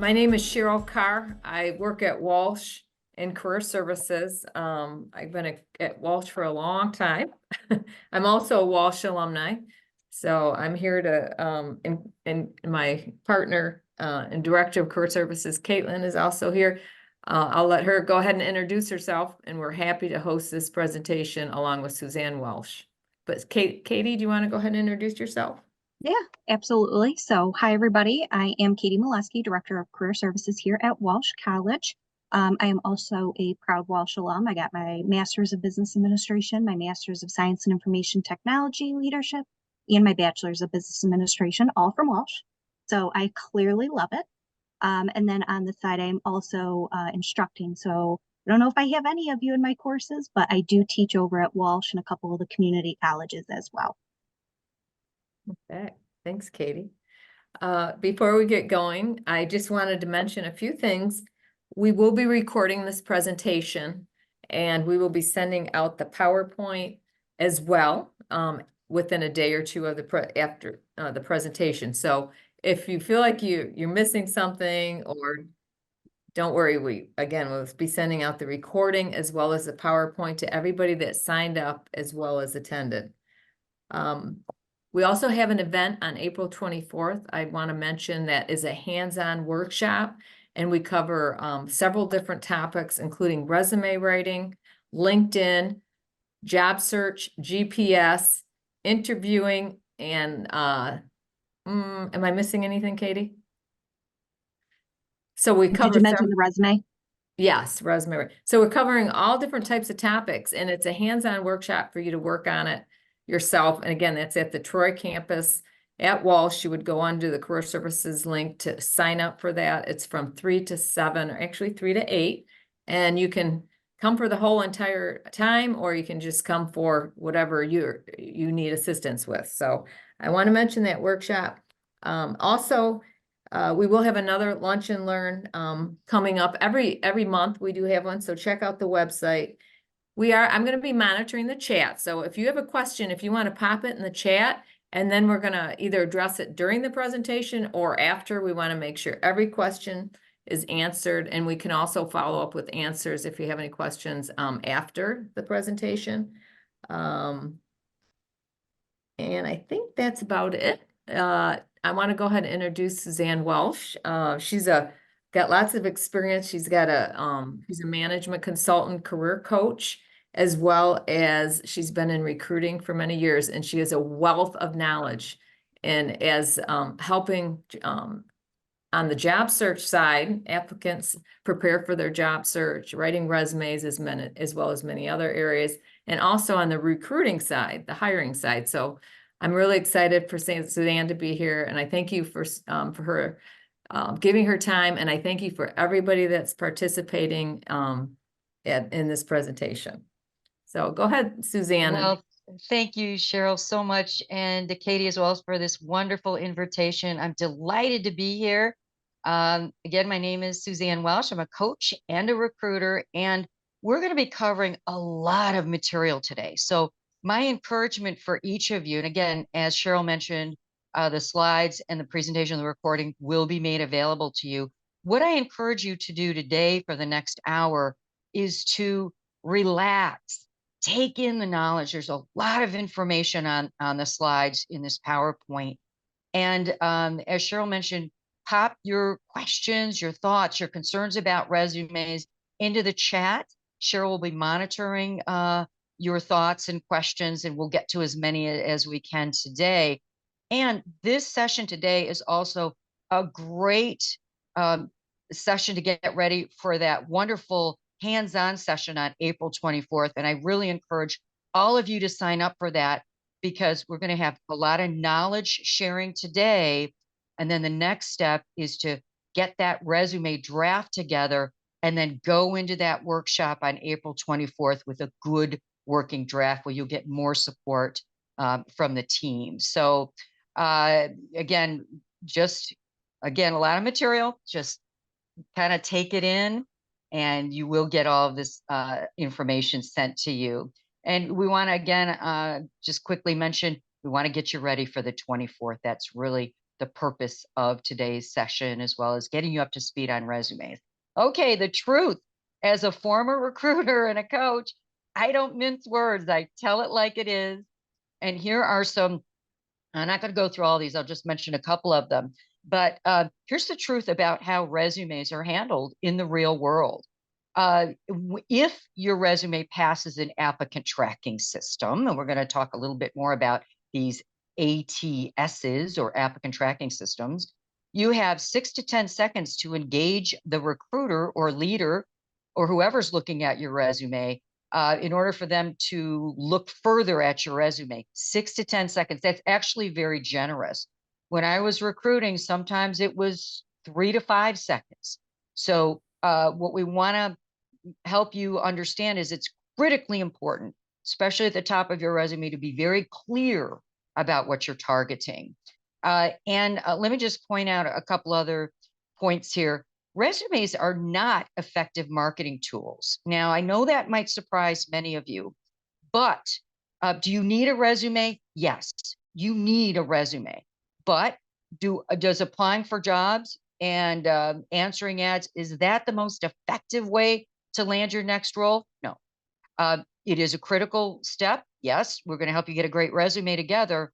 My name is Cheryl Carr. I work at Walsh in Career Services. I've been at Walsh for a long time. I'm also a Walsh alumni. So I'm here to, and my partner and Director of Career Services, Caitlin, is also here. I'll let her go ahead and introduce herself, and we're happy to host this presentation along with Suzanne Welsh. But Katie, do you want to go ahead and introduce yourself? Yeah, absolutely. So, hi, everybody. I am Katie Molesky, Director of Career Services here at Walsh College. I am also a proud Walsh alum. I got my Master's of Business Administration, my Master's of Science and Information Technology Leadership, and my Bachelor's of Business Administration, all from Walsh. So, I clearly love it. And then on the side, I'm also instructing. So, I don't know if I have any of you in my courses, but I do teach over at Walsh and a couple of the community colleges as well. Okay, thanks, Katie. Before we get going, I just wanted to mention a few things. We will be recording this presentation and we will be sending out the PowerPoint as well within a day or two of after the presentation. So if you feel like you're missing something, or don't worry, we'll be sending out the recording as well as the PowerPoint to everybody that signed up as well as attended. We also have an event on April 24th. I want to mention that is a hands-on workshop, and we cover several different topics, including resume writing, LinkedIn, job search, GPS, interviewing, and am I missing anything, Katie? So we cover. Did you mention the resume? Yes, resume. So we're covering all different types of topics, and it's a hands-on workshop for you to work on it yourself. And again, that's at the Troy campus at Walsh. You would go onto the Career Services link to sign up for that. It's from 3 to 7, or actually 3 to 8. And you can come for the whole entire time, or you can just come for whatever you need assistance with. So I want to mention that workshop. Also, we will have another lunch and learn coming up every month. We do have one, so check out the website. I'm going to be monitoring the chat. So if you have a question, if you want to pop it in the chat, and then we're going to either address it during the presentation or after. We want to make sure every question is answered, and we can also follow up with answers if you have any questions after the presentation. And I think that's about it. I want to go ahead and introduce Suzanne Welsh. She's got lots of experience. She's a management consultant, career coach, as well as she's been in recruiting for many years, and she has a wealth of knowledge. And as helping on the job search side, applicants prepare for their job search, writing resumes as well as many other areas, and also on the recruiting side, the hiring side. So I'm really excited for Suzanne to be here, and I thank you for her giving her time, and I thank you for everybody that's participating in this presentation. So go ahead, Suzanne. Well, thank you, Cheryl, so much, and to Katie as well for this wonderful invitation. I'm delighted to be here. Again, my name is Suzanne Welsh. I'm a coach and a recruiter, and we're going to be covering a lot of material today. So my encouragement for each of you, and again, as Cheryl mentioned, the slides and the presentation, the recording will be made available to you. What I encourage you to do today for the next hour is to relax, take in the knowledge. There's a lot of information on the slides in this PowerPoint. And as Cheryl mentioned, pop your questions, your thoughts, your concerns about resumes into the chat. Cheryl will be monitoring your thoughts and questions, and we'll get to as many as we can today. And this session today is also a great session to get ready for that wonderful hands-on session on April 24th. And I really encourage all of you to sign up for that, because we're going to have a lot of knowledge sharing today. And then the next step is to get that resume draft together and then go into that workshop on April 24th with a good working draft where you'll get more support from the team. So again, a lot of material, just kind of take it in, and you will get all of this information sent to you. And we want to, again, just quickly mention, we want to get you ready for the 24th. That's really the purpose of today's session, as well as getting you up to speed on resumes. Okay, the truth. As a former recruiter and a coach, I don't mince words. I tell it like it is. And here are some, I'm not going to go through all these. I'll just mention a couple of them. But here's the truth about how resumes are handled in the real world. If your resume passes an applicant tracking system, and we're going to talk a little bit more about these ATSs or applicant tracking systems, you have 6 to 10 seconds to engage the recruiter or leader or whoever's looking at your resume in order for them to look further at your resume. 6 to 10 seconds. That's actually very generous. When I was recruiting, sometimes it was 3 to 5 seconds. So what we want to help you understand is it's critically important, especially at the top of your resume, to be very clear about what you're targeting. And let me just point out a couple other points here. Resumes are not effective marketing tools. Now, I know that might surprise many of you, but do you need a resume? Yes, you need a resume. But does applying for jobs and answering ads, is that the most effective way to land your next role? No. It is a critical step. Yes, we're going to help you get a great resume together,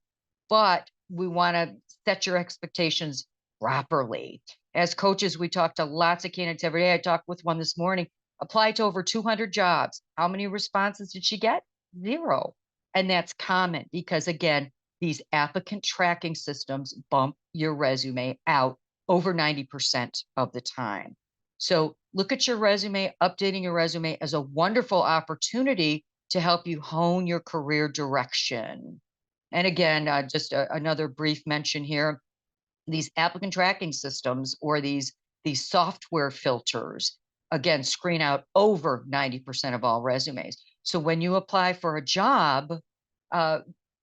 but we want to set your expectations properly. As coaches, we talk to lots of candidates every day. I talked with one this morning, applied to over 200 jobs. How many responses did she get? 0. And that's common because, again, these applicant tracking systems bump your resume out over 90% of the time. So look at your resume, updating your resume as a wonderful opportunity to help you hone your career direction. And again, just another brief mention here, these applicant tracking systems or these software filters, again, screen out over 90% of all resumes. So when you apply for a job,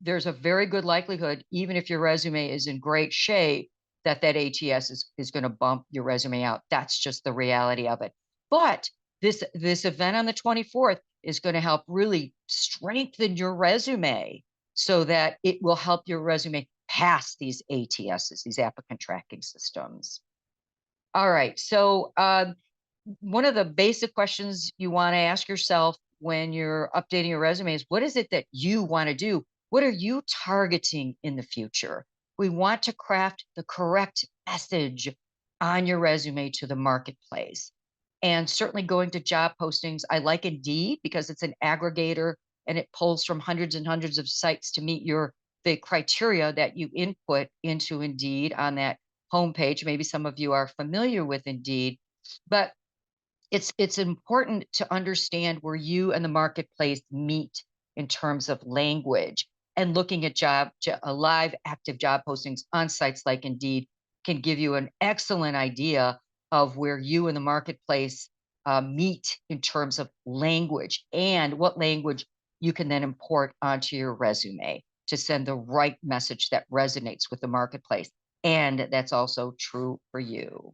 there's a very good likelihood, even if your resume is in great shape, that ATS is going to bump your resume out. That's just the reality of it. But this event on the 24th is going to help really strengthen your resume so that it will help your resume pass these ATSs, these applicant tracking systems. All right. So one of the basic questions you want to ask yourself when you're updating your resume is, what is it that you want to do? What are you targeting in the future? We want to craft the correct message on your resume to the marketplace. And certainly going to job postings, I like Indeed because it's an aggregator and it pulls from hundreds and hundreds of sites to meet the criteria that you input into Indeed on that homepage. Maybe some of you are familiar with Indeed, but it's important to understand where you and the marketplace meet in terms of language. And looking at live active job postings on sites like Indeed can give you an excellent idea of where you and the marketplace meet in terms of language and what language you can then import onto your resume to send the right message that resonates with the marketplace. And that's also true for you.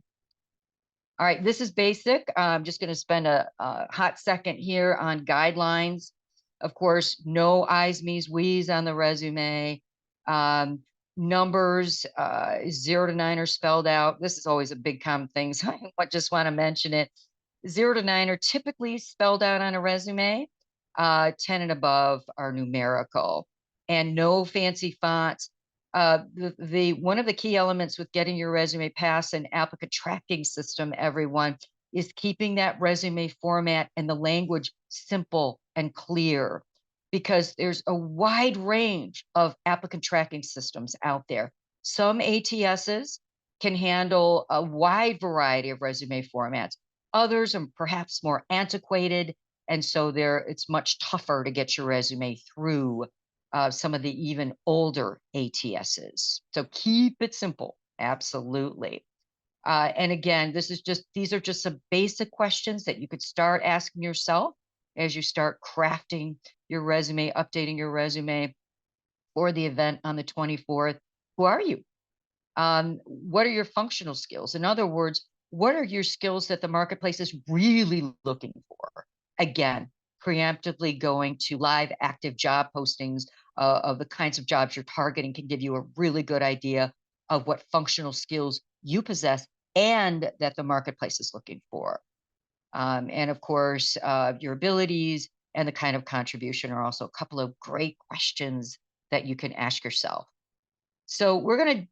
All right, this is basic. I'm just going to spend a hot second here on guidelines. Of course, no I's, me's, we's on the resume. Numbers 0 to 9 are spelled out. This is always a big common thing, so I just want to mention it. 0 to 9 are typically spelled out on a resume. 10 and above are numerical, and no fancy fonts. One of the key elements with getting your resume past an applicant tracking system, everyone, is keeping that resume format and the language simple and clear, because there's a wide range of applicant tracking systems out there. Some ATSs can handle a wide variety of resume formats. Others are perhaps more antiquated, and so it's much tougher to get your resume through some of the even older ATSs. So keep it simple, absolutely. And again, these are just some basic questions that you could start asking yourself as you start crafting your resume, updating your resume for the event on the 24th. Who are you? What are your functional skills? In other words, what are your skills that the marketplace is really looking for? Again, preemptively going to live active job postings of the kinds of jobs you're targeting can give you a really good idea of what functional skills you possess and that the marketplace is looking for. And of course, your abilities and the kind of contribution are also a couple of great questions that you can ask yourself. So we're gonna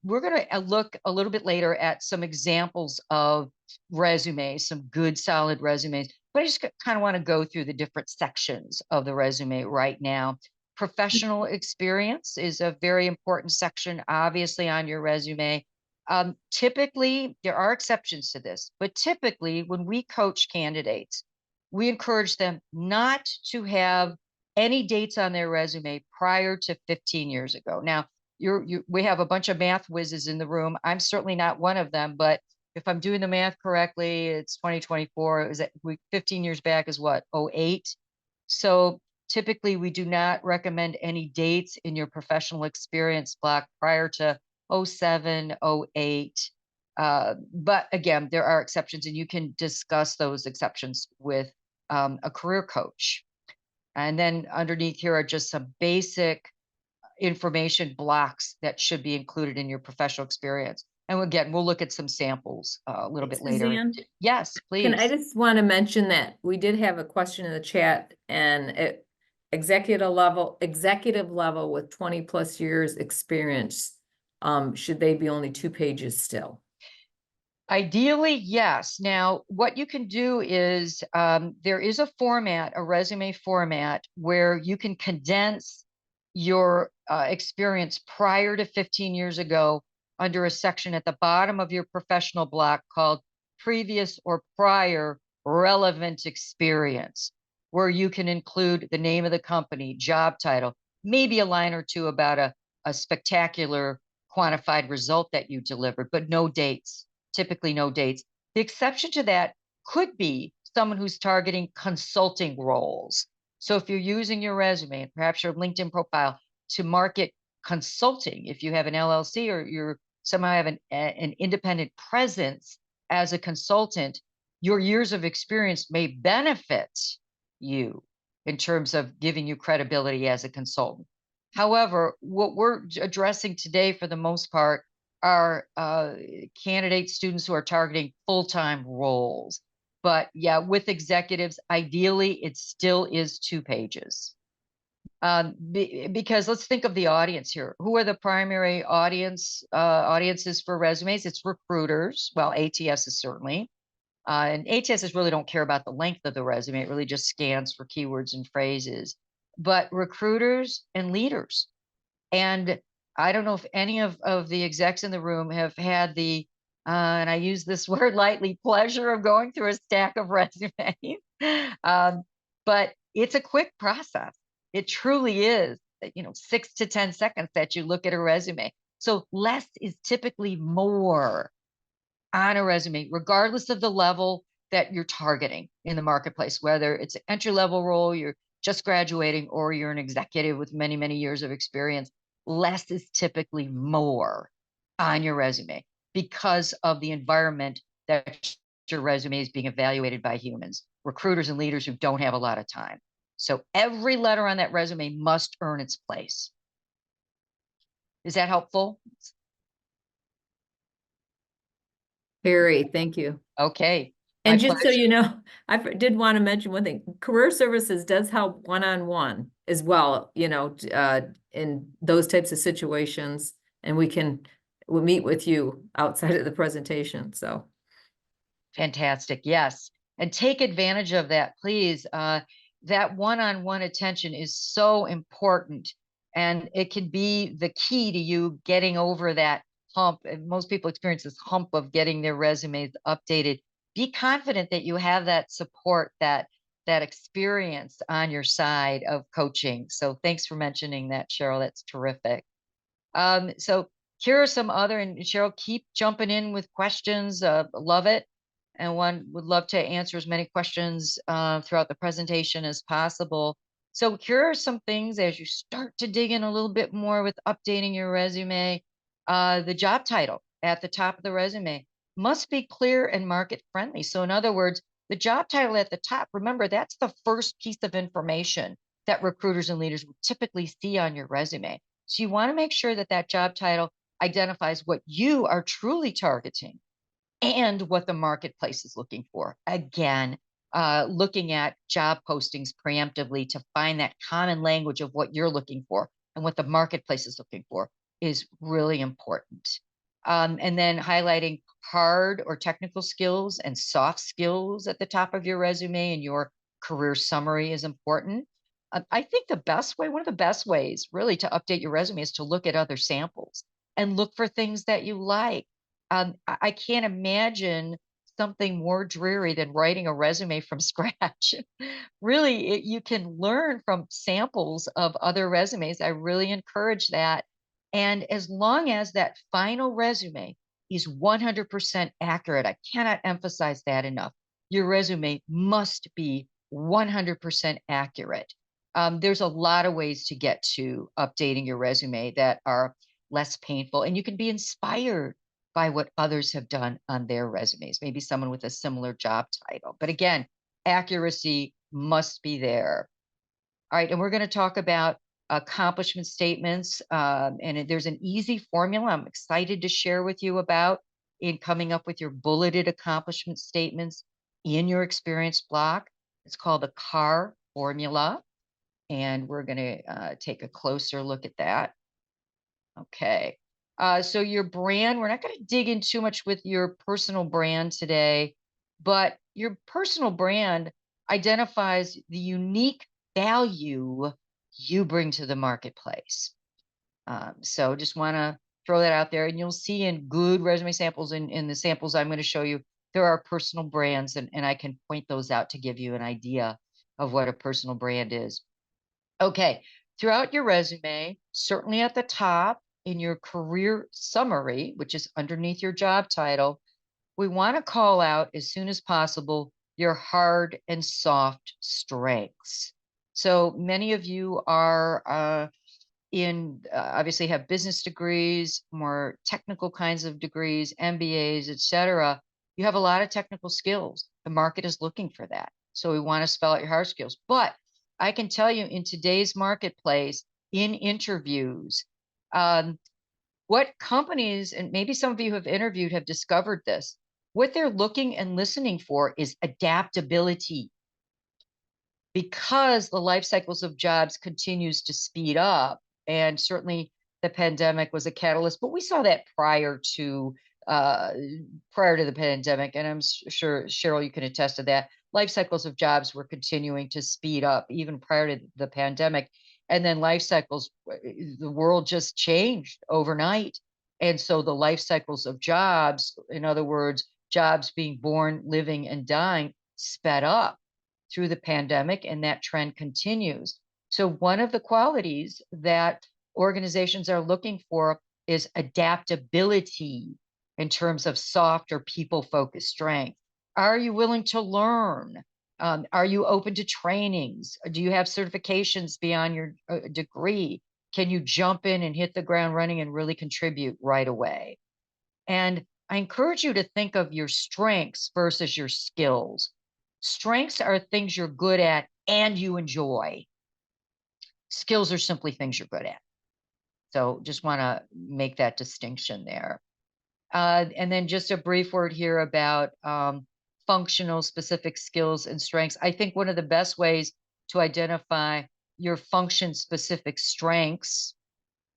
look a little bit later at some examples of resumes, some good solid resumes. But I just kind of want to go through the different sections of the resume right now. Professional experience is a very important section, obviously, on your resume. Typically, there are exceptions to this, but typically, when we coach candidates, we encourage them not to have any dates on their resume prior to 15 years ago. Now, we have a bunch of math whizzes in the room. I'm certainly not one of them, but if I'm doing the math correctly, it's 2024. Is that 15 years back is what, 08? So typically we do not recommend any dates in your professional experience block prior to 07, 08. But again, there are exceptions, and you can discuss those exceptions with a career coach. And then underneath here are just some basic information blocks that should be included in your professional experience. And again, we'll look at some samples a little bit later. Suzanne, Yes, please. I just want to mention that we did have a question in the chat, and executive level with 20+ years experience, should they be only 2 pages still? Ideally, yes. Now, what you can do is there is a format, a resume format, where you can condense your experience prior to 15 years ago under a section at the bottom of your professional block called previous or prior relevant experience, where you can include the name of the company, job title, maybe a line or two about a spectacular quantified result that you delivered, but no dates, typically no dates. The exception to that could be someone who's targeting consulting roles. So if you're using your resume and perhaps your LinkedIn profile to market consulting, if you have an LLC or you're somehow have an independent presence as a consultant, your years of experience may benefit you in terms of giving you credibility as a consultant. However, what we're addressing today for the most part are candidate students who are targeting full-time roles. But yeah, with executives, ideally, it still is 2 pages. Because let's think of the audience here. Who are the primary audiences for resumes? It's recruiters. Well, ATSs certainly. And ATSs really don't care about the length of the resume. It really just scans for keywords and phrases. But recruiters and leaders. And I don't know if any of the execs in the room have had the, and I use this word lightly, pleasure of going through a stack of resumes. But it's a quick process. It truly is, 6 to 10 seconds that you look at a resume. So less is typically more on a resume, regardless of the level that you're targeting in the marketplace, whether it's an entry-level role, you're just graduating, or you're an executive with many, many years of experience. Less is typically more on your resume because of the environment that your resume is being evaluated by humans, recruiters and leaders who don't have a lot of time. So every letter on that resume must earn its place. Is that helpful? Very, thank you. Okay. And just so you know, I did want to mention one thing. Career Services does help one-on-one as well, in those types of situations. And we'll meet with you outside of the presentation, so. Fantastic, yes. And take advantage of that, please. That one-on-one attention is so important. And it can be the key to you getting over that hump. And most people experience this hump of getting their resumes updated. Be confident that you have that support, that experience on your side of coaching. So thanks for mentioning that, Cheryl. That's terrific. So here are some other, and Cheryl, keep jumping in with questions. Love it. And one would love to answer as many questions throughout the presentation as possible. So here are some things as you start to dig in a little bit more with updating your resume. The job title at the top of the resume must be clear and market friendly. So in other words, the job title at the top, remember, that's the first piece of information that recruiters and leaders will typically see on your resume. So you want to make sure that that job title identifies what you are truly targeting and what the marketplace is looking for. Again, looking at job postings preemptively to find that common language of what you're looking for and what the marketplace is looking for is really important. And then highlighting hard or technical skills and soft skills at the top of your resume and your career summary is important. I think one of the best ways really to update your resume is to look at other samples and look for things that you like. I can't imagine something more dreary than writing a resume from scratch. Really, you can learn from samples of other resumes. I really encourage that. And as long as that final resume is 100% accurate, I cannot emphasize that enough. Your resume must be 100% accurate. There's a lot of ways to get to updating your resume that are less painful, and you can be inspired by what others have done on their resumes, maybe someone with a similar job title. But again, accuracy must be there. All right, and we're going to talk about accomplishment statements, and there's an easy formula I'm excited to share with you about in coming up with your bulleted accomplishment statements in your experience block. It's called the CAR formula, and we're going to take a closer look at that. Okay. So your brand, we're not going to dig in too much with your personal brand today, but your personal brand identifies the unique value you bring to the marketplace. So just want to throw that out there, and you'll see in good resume samples and in the samples I'm going to show you, there are personal brands, and I can point those out to give you an idea of what a personal brand is. Okay. Throughout your resume, certainly at the top, in your career summary, which is underneath your job title, we want to call out as soon as possible your hard and soft strengths. So many of you are obviously have business degrees, more technical kinds of degrees, MBAs, etc. You have a lot of technical skills. The market is looking for that. So we want to spell out your hard skills. But I can tell you in today's marketplace, in interviews, what companies, and maybe some of you have interviewed have discovered this, what they're looking and listening for is adaptability. Because the life cycles of jobs continues to speed up, and certainly the pandemic was a catalyst, but we saw that prior to the pandemic, and I'm sure, Cheryl, you can attest to that. Life cycles of jobs were continuing to speed up even prior to the pandemic. And then life cycles, the world just changed overnight. And so the life cycles of jobs, in other words, jobs being born, living, and dying, sped up through the pandemic, and that trend continues. So one of the qualities that organizations are looking for is adaptability in terms of soft or people-focused strength. Are you willing to learn? Are you open to trainings? Do you have certifications beyond your degree? Can you jump in and hit the ground running and really contribute right away? And I encourage you to think of your strengths versus your skills. Strengths are things you're good at and you enjoy. Skills are simply things you're good at. So just want to make that distinction there. And then just a brief word here about functional specific skills and strengths. I think one of the best ways to identify your function specific strengths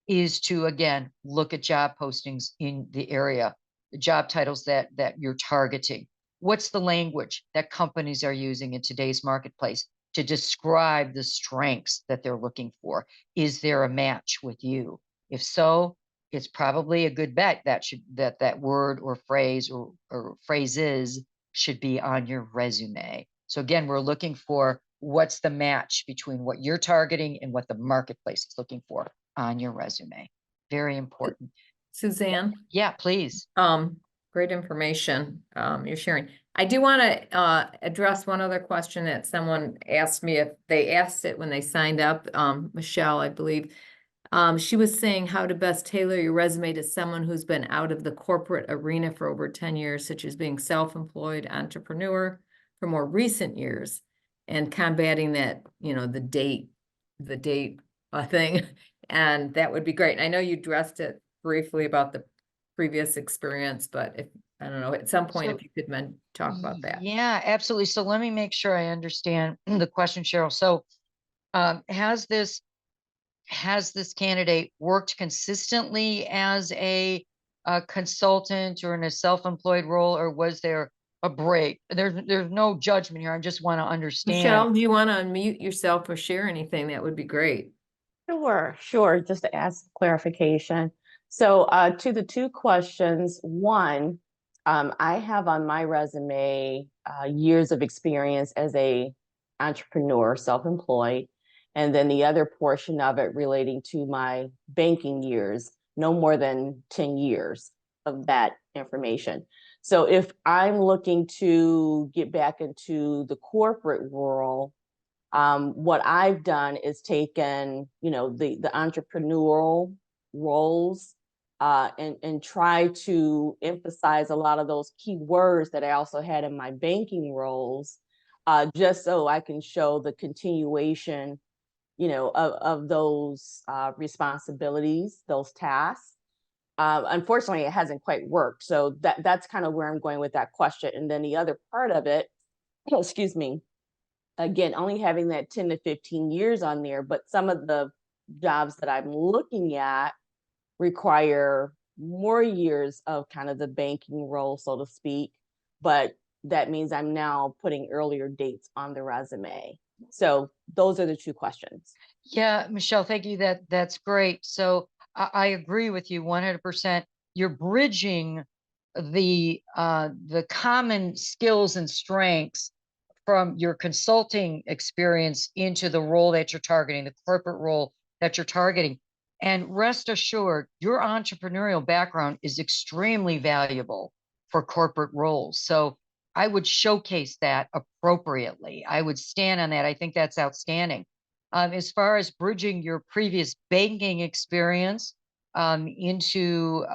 is to, again, look at job postings in the area, the job titles that you're targeting. What's the language that companies are using in today's marketplace to describe the strengths that they're looking for? Is there a match with you? If so, it's probably a good bet that word or phrase or phrases should be on your resume. So again, we're looking for what's the match between what you're targeting and what the marketplace is looking for on your resume. Very important. Suzanne? Yeah, please. Great information you're sharing. I do want to address one other question that someone asked me, if they asked it when they signed up. Michelle, I believe. She was saying how to best tailor your resume to someone who's been out of the corporate arena for over 10 years, such as being self-employed entrepreneur for more recent years, and combating that, the date thing. And that would be great. And I know you addressed it briefly about the previous experience, but if, I don't know, at some point, So- if you could talk about that. Yeah, absolutely. So let me make sure I understand the question, Cheryl. So has this candidate worked consistently as a consultant or in a self-employed role, or was there a break? There's no judgment here. I just want to understand. Michelle, do you want to unmute yourself or share anything? That would be great. Sure. Just to ask clarification. So to the two questions, one, I have on my resume years of experience as a entrepreneur, self-employed, and then the other portion of it relating to my banking years, no more than 10 years of that information. So if I'm looking to get back into the corporate world, what I've done is taken, the entrepreneurial roles and try to emphasize a lot of those key words that I also had in my banking roles, just so I can show the continuation, of those responsibilities, those tasks. Unfortunately, it hasn't quite worked. So that's kind of where I'm going with that question. And then the other part of it, excuse me, again, only having that 10 to 15 years on there, but some of the jobs that I'm looking at require more years of kind of the banking role, so to speak. But that means I'm now putting earlier dates on the resume. So those are the two questions. Yeah, Michelle, thank you. That's great. So I agree with you 100%. You're bridging the common skills and strengths from your consulting experience into the role that you're targeting, the corporate role that you're targeting. And rest assured, your entrepreneurial background is extremely valuable for corporate roles. So I would showcase that appropriately. I would stand on that. I think that's outstanding. As far as bridging your previous banking experience into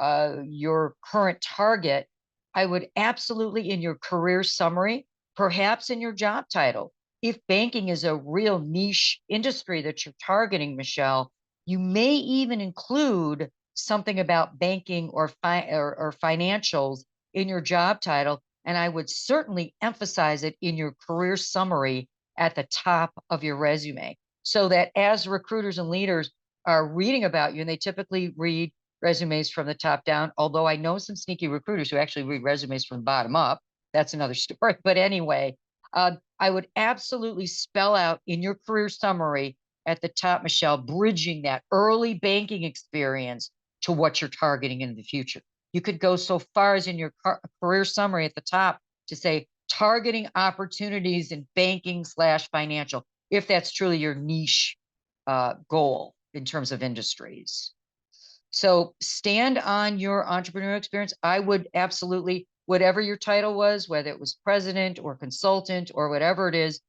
your current target, I would absolutely, in your career summary, perhaps in your job title, if banking is a real niche industry that you're targeting, Michelle, you may even include something about banking or financials in your job title. And I would certainly emphasize it in your career summary at the top of your resume, so that as recruiters and leaders are reading about you, and they typically read resumes from the top down, although I know some sneaky recruiters who actually read resumes from the bottom up. That's another story. But anyway, I would absolutely spell out in your career summary at the top, Michelle, bridging that early banking experience to what you're targeting in the future. You could go so far as in your career summary at the top to say targeting opportunities in banking / financial, if that's truly your niche goal in terms of industries. So stand on your entrepreneurial experience. I would absolutely, whatever your title was, whether it was president or consultant or whatever it is,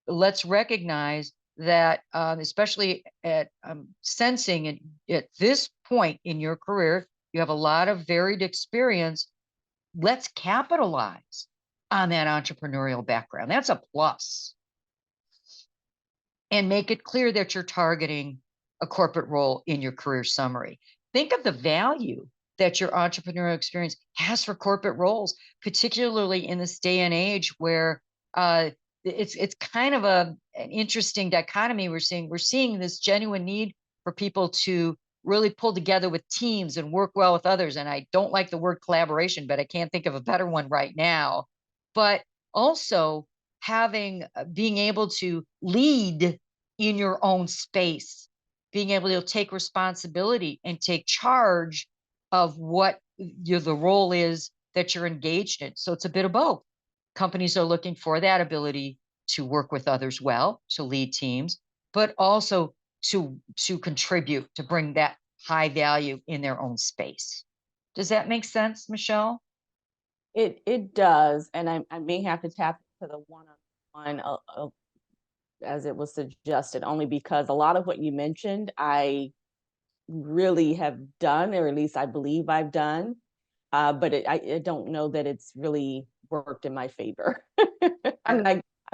let's recognize that, especially at sensing at this point in your career, you have a lot of varied experience. Let's capitalize on that entrepreneurial background. That's a plus. And make it clear that you're targeting a corporate role in your career summary. Think of the value that your entrepreneurial experience has for corporate roles, particularly in this day and age where it's kind of an interesting dichotomy we're seeing. We're seeing this genuine need for people to really pull together with teams and work well with others. And I don't like the word collaboration, but I can't think of a better one right now. But also being able to lead in your own space, being able to take responsibility and take charge of what the role is that you're engaged in. So it's a bit of both. Companies are looking for that ability to work with others well, to lead teams, but also to contribute, to bring that high value in their own space. Does that make sense, Michelle? It does, and I may have to tap to the one-on-one as it was suggested, only because a lot of what you mentioned, I really have done, or at least I believe I've done, but I don't know that it's really worked in my favor. I'm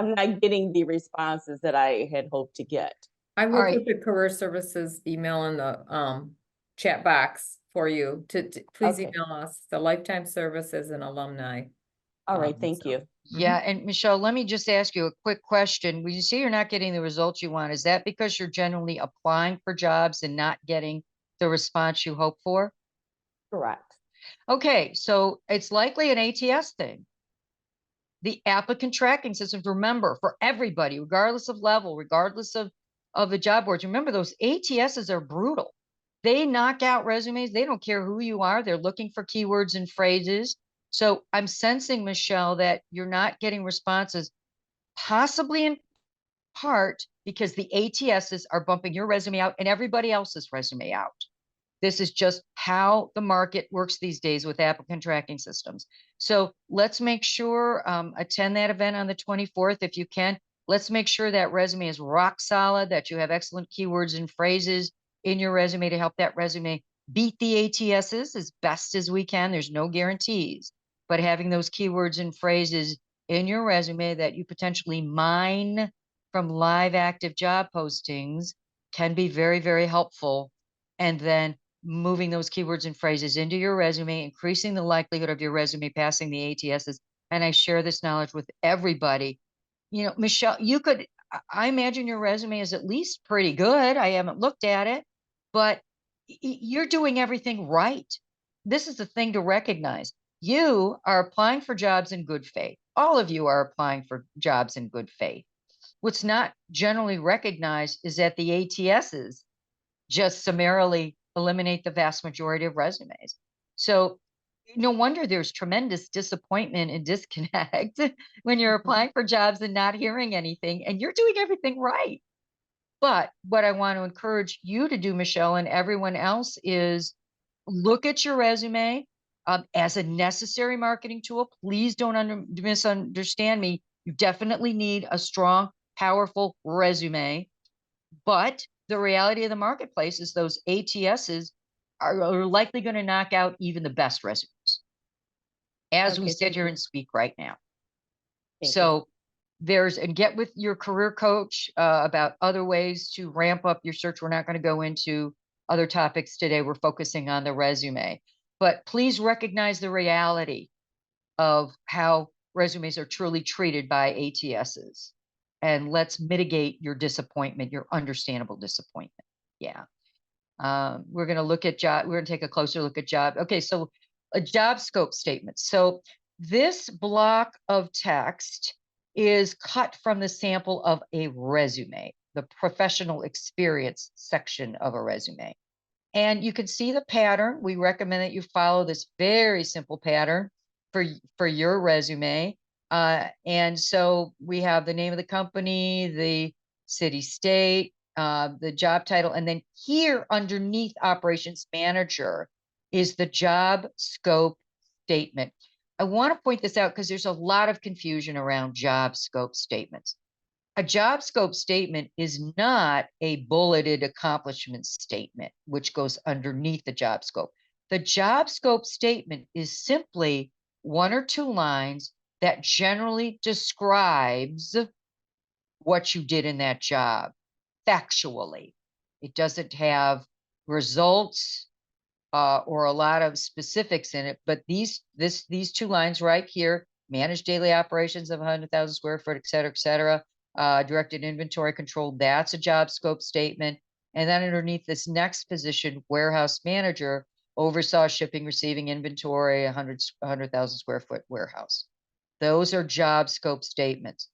not getting the responses that I had hoped to get. I All will right. put the career services email in the chat box for you please Okay. email us, the lifetime services and alumni. All right, thank So, you. Yeah, and Michelle, let me just ask you a quick question. When you say you're not getting the results you want, is that because you're generally applying for jobs and not getting the response you hope for? Correct. Okay, so it's likely an ATS thing. The applicant tracking systems, remember, for everybody, regardless of level, regardless of the job boards, remember those ATSs are brutal. They knock out resumes. They don't care who you are. They're looking for keywords and phrases. So I'm sensing, Michelle, that you're not getting responses, possibly in part because the ATSs are bumping your resume out and everybody else's resume out. This is just how the market works these days with applicant tracking systems. So let's make sure, attend that event on the 24th if you can. Let's make sure that resume is rock solid, that you have excellent keywords and phrases in your resume to help that resume beat the ATSs as best as we can. There's no guarantees, but having those keywords and phrases in your resume that you potentially mine from live active job postings can be very, very helpful. And then moving those keywords and phrases into your resume, increasing the likelihood of your resume passing the ATSs. And I share this knowledge with everybody. You know, Michelle, I imagine your resume is at least pretty good. I haven't looked at it, but you're doing everything right. This is the thing to recognize. You are applying for jobs in good faith. All of you are applying for jobs in good faith. What's not generally recognized is that the ATSs just summarily eliminate the vast majority of resumes. So no wonder there's tremendous disappointment and disconnect when you're applying for jobs and not hearing anything, and you're doing everything right. But what I want to encourage you to do, Michelle, and everyone else is look at your resume as a necessary marketing tool. Please don't misunderstand me. You definitely need a strong, powerful resume. But the reality of the marketplace is those ATSs are likely going to knock out even the best resumes as we Okay, sit thank here you. and speak right now. Thank you. So and get with your career coach about other ways to ramp up your search. We're not going to go into other topics today. We're focusing on the resume, but please recognize the reality of how resumes are truly treated by ATSs. And let's mitigate your disappointment, your understandable disappointment. Yeah. We're going to look at job. We're going to take a closer look at job. Okay. So a job scope statement. So this block of text is cut from the sample of a resume, the professional experience section of a resume. And you can see the pattern. We recommend that you follow this very simple pattern for your resume. And so we have the name of the company, the city, state, the job title, and then here underneath operations manager is the job scope statement. I want to point this out because there's a lot of confusion around job scope statements. A job scope statement is not a bulleted accomplishment statement, which goes underneath the job scope. The job scope statement is simply one or two lines that generally describes what you did in that job factually. It doesn't have results or a lot of specifics in it, but these two lines right here: manage daily operations of 100,000 square foot, et cetera, directed inventory control. That's a job scope statement. And then underneath this next position, warehouse manager, oversaw shipping, receiving inventory, 100,000 square foot warehouse. Those are job scope statements.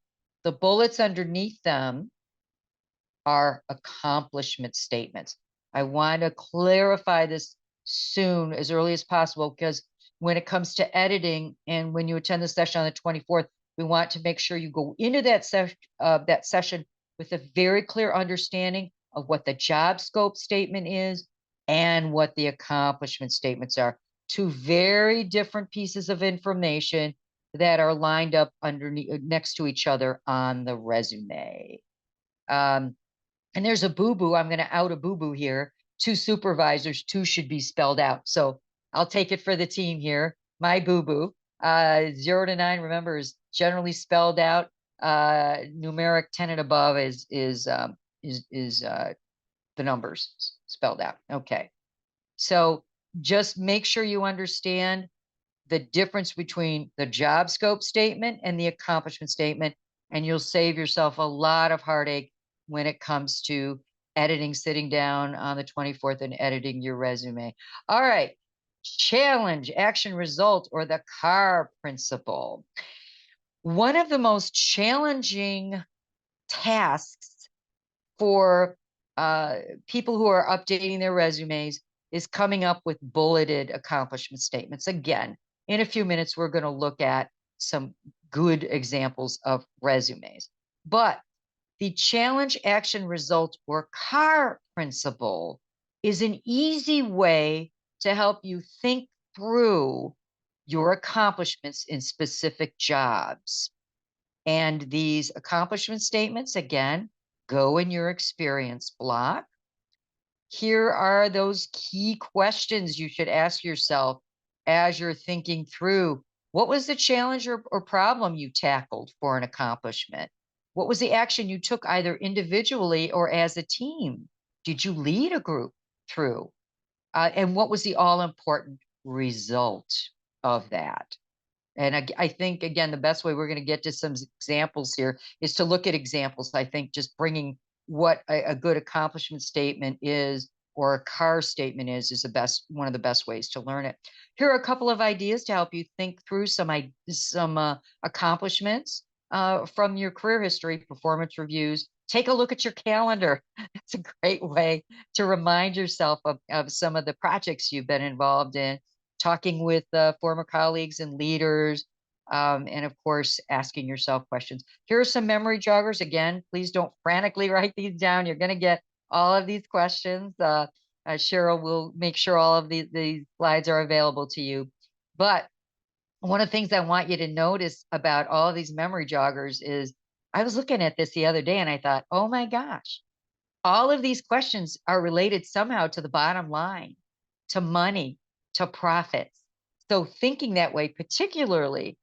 The bullets underneath them are accomplishment statements. I want to clarify this soon, as early as possible, because when it comes to editing and when you attend the session on the 24th, we want to make sure you go into that session with a very clear understanding of what the job scope statement is and what the accomplishment statements are. Two very different pieces of information that are lined up underneath next to each other on the resume. And there's a boo-boo. I'm going to out a boo-boo here. Two supervisors, two should be spelled out. So I'll take it for the team here. My boo-boo, 0 to 9, remember, is generally spelled out. Numeric 10 and above is the numbers spelled out. Okay. So just make sure you understand the difference between the job scope statement and the accomplishment statement, and you'll save yourself a lot of heartache when it comes to editing, sitting down on the 24th and editing your resume. All right. Challenge, action, result, or the CAR principle. One of the most challenging tasks for people who are updating their resumes is coming up with bulleted accomplishment statements. Again, in a few minutes, we're going to look at some good examples of resumes. But the challenge, action, result, or CAR principle is an easy way to help you think through your accomplishments in specific jobs. And these accomplishment statements, again, go in your experience block. Here are those key questions you should ask yourself as you're thinking through what was the challenge or problem you tackled for an accomplishment? What was the action you took either individually or as a team? Did you lead a group through? And what was the all important result of that? And I think, again, the best way we're going to get to some examples here is to look at examples. I think just bringing what a good accomplishment statement is or a CAR statement is one of the best ways to learn it. Here are a couple of ideas to help you think through some accomplishments from your career history, performance reviews. Take a look at your calendar. It's a great way to remind yourself of some of the projects you've been involved in, talking with former colleagues and leaders, and of course, asking yourself questions. Here are some memory joggers. Again, please don't frantically write these down. You're going to get all of these questions. Cheryl will make sure all of these slides are available to you. But one of the things I want you to notice about all of these memory joggers is I was looking at this the other day and I thought, oh my gosh, all of these questions are related somehow to the bottom line, to money, to profits. So thinking that way, particularly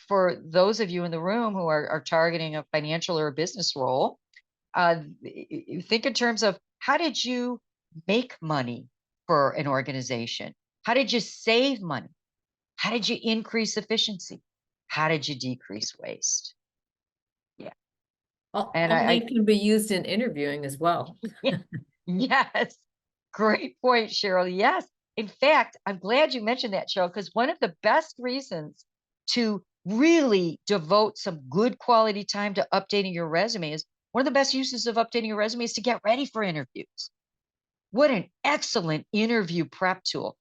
for those of you in the room who are targeting a financial or a business role, think in terms of how did you make money for an organization? How did you save money? How did you increase efficiency? How did you decrease waste? Yeah. All And that can be used in interviewing as well. Yes. Great point, Cheryl. Yes. In fact, I'm glad you mentioned that, Cheryl, because one of the best reasons to really devote some good quality time to updating your resume is one of the best uses of updating your resume is to get ready for interviews. What an excellent interview prep tool.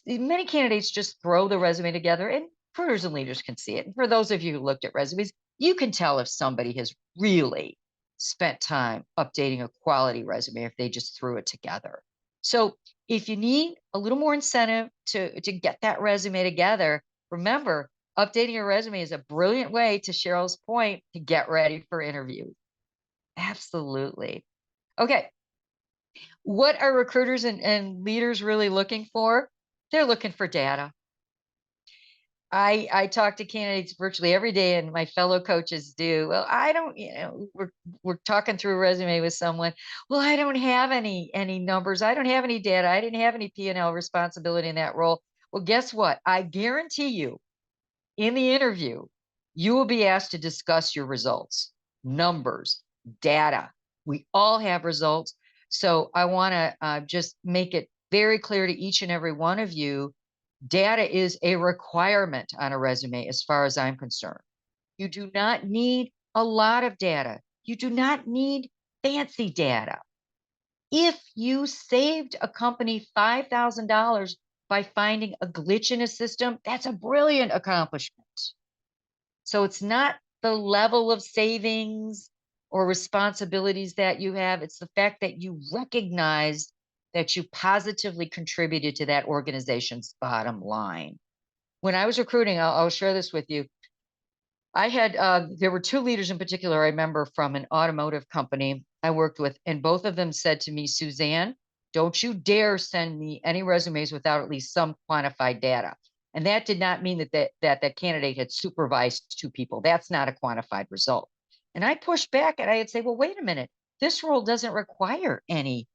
Many candidates just throw the resume together and recruiters and leaders can see it. And for those of you who looked at resumes, you can tell if somebody has really spent time updating a quality resume if they just threw it together. So if you need a little more incentive to get that resume together, remember, updating your resume is a brilliant way, to Cheryl's point, to get ready for interviews. Absolutely. Okay. What are recruiters and leaders really looking for? They're looking for data. I talk to candidates virtually every day, and my fellow coaches do. Well, I don't, we're talking through a resume with someone. Well, I don't have any numbers. I don't have any data. I didn't have any P&L responsibility in that role. Well, guess what? I guarantee you, in the interview, you will be asked to discuss your results, numbers, data. We all have results. So I want to just make it very clear to each and every one of you, data is a requirement on a resume as far as I'm concerned. You do not need a lot of data. You do not need fancy data. If you saved a company $5,000 by finding a glitch in a system, that's a brilliant accomplishment. So it's not the level of savings or responsibilities that you have. It's the fact that you recognize that you positively contributed to that organization's bottom line. When I was recruiting, I'll share this with you. I had, there were two leaders in particular I remember from an automotive company I worked with, and both of them said to me, Suzanne, don't you dare send me any resumes without at least some quantified data. And that did not mean that candidate had supervised two people. That's not a quantified result. And I pushed back and I'd say, well, wait a minute. This role doesn't require any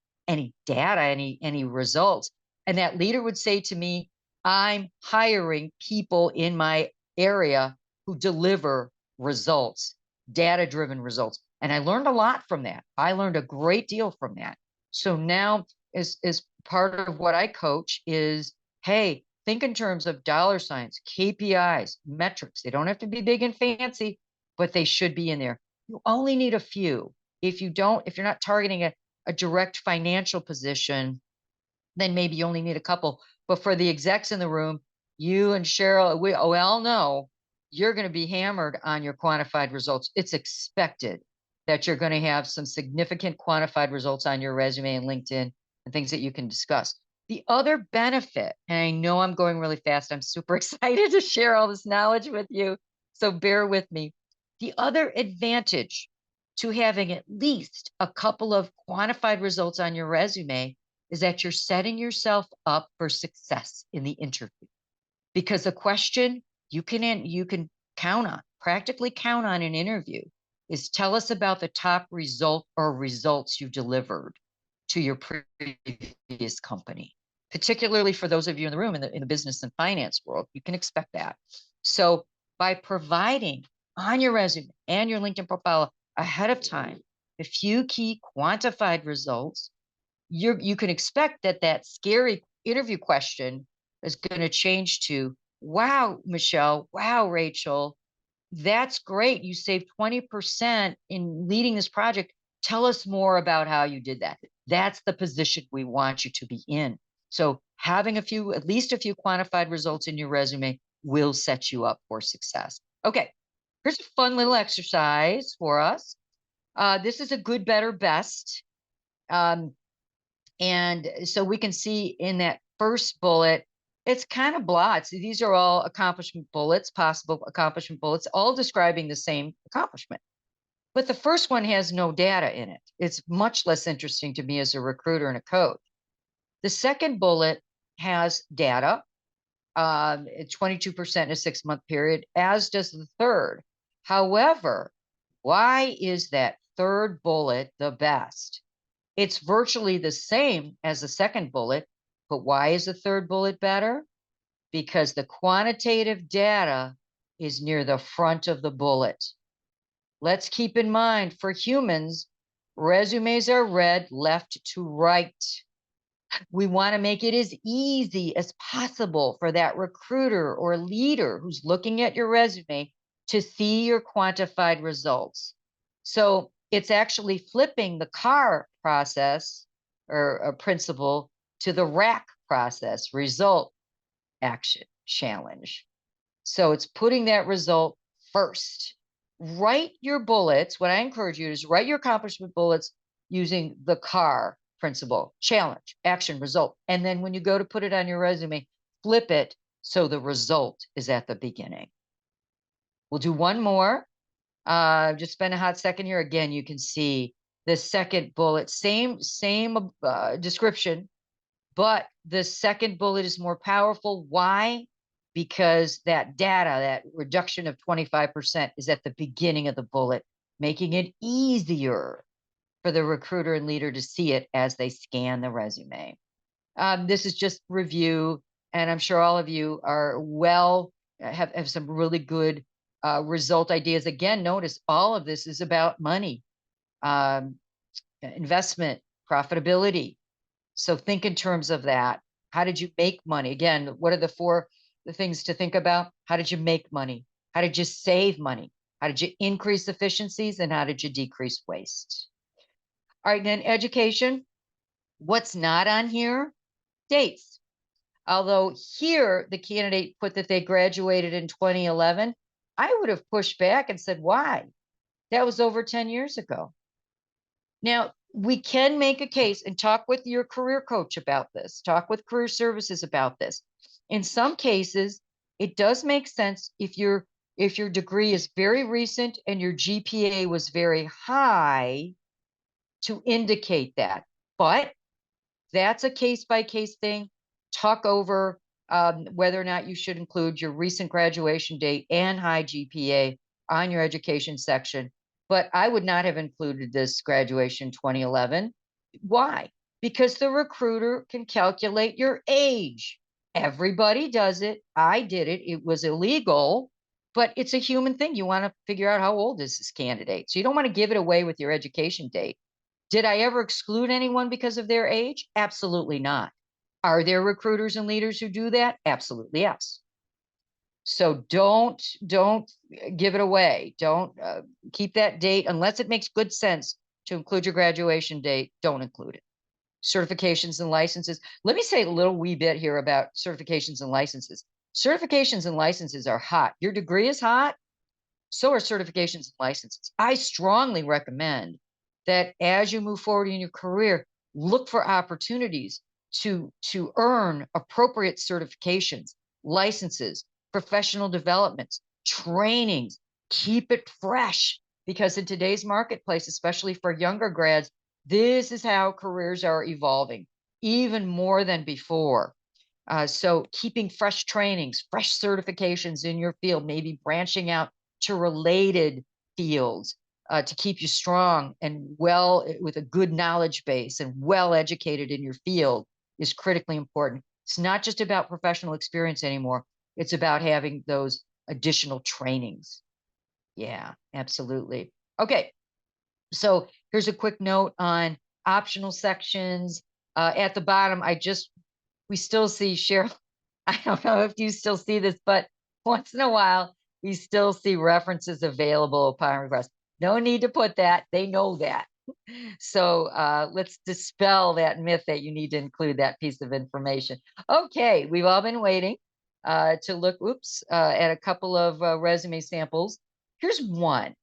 data, any results. And that leader would say to me, I'm hiring people in my area who deliver results, data-driven results. And I learned a lot from that. I learned a great deal from that. So now as part of what I coach is, hey, think in terms of dollar signs, KPIs, metrics. They don't have to be big and fancy, but they should be in there. You only need a few. If you're not targeting a direct financial position, then maybe you only need a couple. But for the execs in the room, you and Cheryl, we all know you're going to be hammered on your quantified results. It's expected that you're going to have some significant quantified results on your resume and LinkedIn and things that you can discuss. The other benefit, and I know I'm going really fast, I'm super excited to share all this knowledge with you, so bear with me. The other advantage to having at least a couple of quantified results on your resume is that you're setting yourself up for success in the interview. Because the question you can practically count on an interview is, tell us about the top result or results you delivered to your previous company. Particularly for those of you in the room in the business and finance world, you can expect that. So by providing on your resume and your LinkedIn profile ahead of time a few key quantified results, you can expect that scary interview question is going to change to, wow, Michelle, wow, Rachel, that's great. You saved 20% in leading this project. Tell us more about how you did that. That's the position we want you to be in. So having at least a few quantified results in your resume will set you up for success. Okay, here's a fun little exercise for us. This is a good, better, best. And so we can see in that first bullet, it's kind of blah. These are all accomplishment bullets, possible accomplishment bullets, all describing the same accomplishment. But the first one has no data in it. It's much less interesting to me as a recruiter and a coach. The second bullet has data, 22% in a 6-month period, as does the third. However, why is that third bullet the best? It's virtually the same as the second bullet, but why is the third bullet better? Because the quantitative data is near the front of the bullet. Let's keep in mind, for humans, resumes are read left to right. We want to make it as easy as possible for that recruiter or leader who's looking at your resume to see your quantified results. So it's actually flipping the car process or a principle to the rack process, result, action, challenge. So it's putting that result first. Write your bullets. What I encourage you is write your accomplishment bullets using the car principle, challenge, action, result. And then when you go to put it on your resume, flip it so the result is at the beginning. We'll do one more. Just spend a hot second here. Again, you can see the second bullet, same description, but the second bullet is more powerful. Why? Because that data, that reduction of 25% is at the beginning of the bullet, making it easier for the recruiter and leader to see it as they scan the resume. This is just review, and I'm sure all of you are have some really good result ideas. Again, notice all of this is about money, investment, profitability. So think in terms of that. How did you make money? Again, what are the things to think about? How did you make money? How did you save money? How did you increase efficiencies? And how did you decrease waste? All right, then education. What's not on here? Dates. Although here the candidate put that they graduated in 2011, I would have pushed back and said, why? That was over 10 years ago. Now, we can make a case and talk with your career coach about this, talk with career services about this. In some cases, it does make sense if your degree is very recent and your GPA was very high to indicate that. But that's a case-by-case thing. Talk over whether or not you should include your recent graduation date and high GPA on your education section. But I would not have included this graduation 2011. Why? because the recruiter can calculate your age. Everybody does it. I did it. It was illegal, but it's a human thing. You want to figure out how old is this candidate. So you don't want to give it away with your education date. Did I ever exclude anyone because of their age? Absolutely not. Are there recruiters and leaders who do that? Absolutely, yes. So don't give it away. Don't keep that date unless it makes good sense to include your graduation date. Don't include it. Certifications and licenses. Let me say a little wee bit here about certifications and licenses. Certifications and licenses are hot. Your degree is hot. So are certifications and licenses. I strongly recommend that as you move forward in your career, look for opportunities to earn appropriate certifications, licenses, professional developments, trainings. Keep it fresh, because in today's marketplace, especially for younger grads, this is how careers are evolving, even more than before. So keeping fresh trainings, fresh certifications in your field, maybe branching out to related fields to keep you strong and well with a good knowledge base and well educated in your field is critically important. It's not just about professional experience anymore. It's about having those additional trainings. Yeah, absolutely. Okay. So here's a quick note on optional sections. At the bottom, we still see, Cheryl, I don't know if you still see this, but once in a while, we still see references available upon request. No need to put that. They know that. So let's dispel that myth that you need to include that piece of information. Okay, we've all been waiting to look, at a couple of resume samples. Here's one.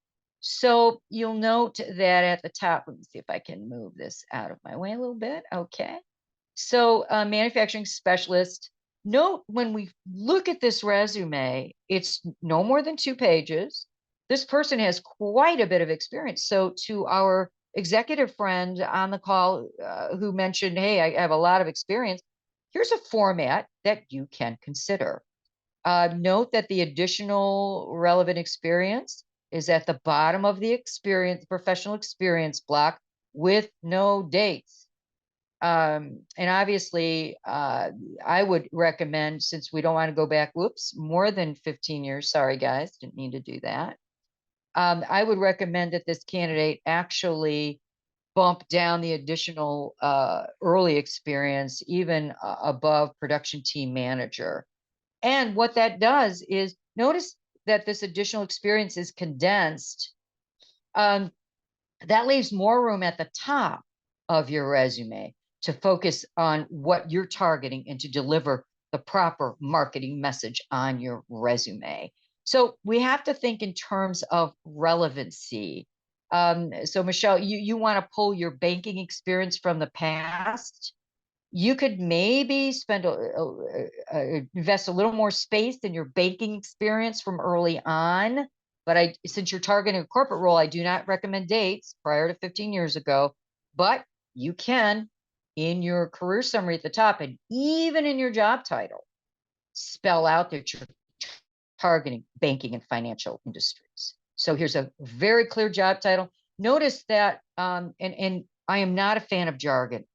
So you'll note that at the top, let me see if I can move this out of my way a little bit. Okay. So manufacturing specialist. Note when we look at this resume, it's no more than 2 pages. This person has quite a bit of experience. So to our executive friend on the call who mentioned, hey, I have a lot of experience, here's a format that you can consider. Note that the additional relevant experience is at the bottom of the professional experience block with no dates. And obviously, I would recommend, since we don't want to go back, more than 15 years. Sorry, guys, didn't mean to do that. I would recommend that this candidate actually bump down the additional early experience, even above production team manager. And what that does is, notice that this additional experience is condensed. That leaves more room at the top of your resume to focus on what you're targeting and to deliver the proper marketing message on your resume. So we have to think in terms of relevancy. So Michelle, you want to pull your banking experience from the past. You could maybe invest a little more space in your banking experience from early on. But since you're targeting a corporate role, I do not recommend dates prior to 15 years ago. But you can, in your career summary at the top, and even in your job title, spell out that you're targeting banking and financial industries. So here's a very clear job title. Notice that, and I am not a fan of jargon.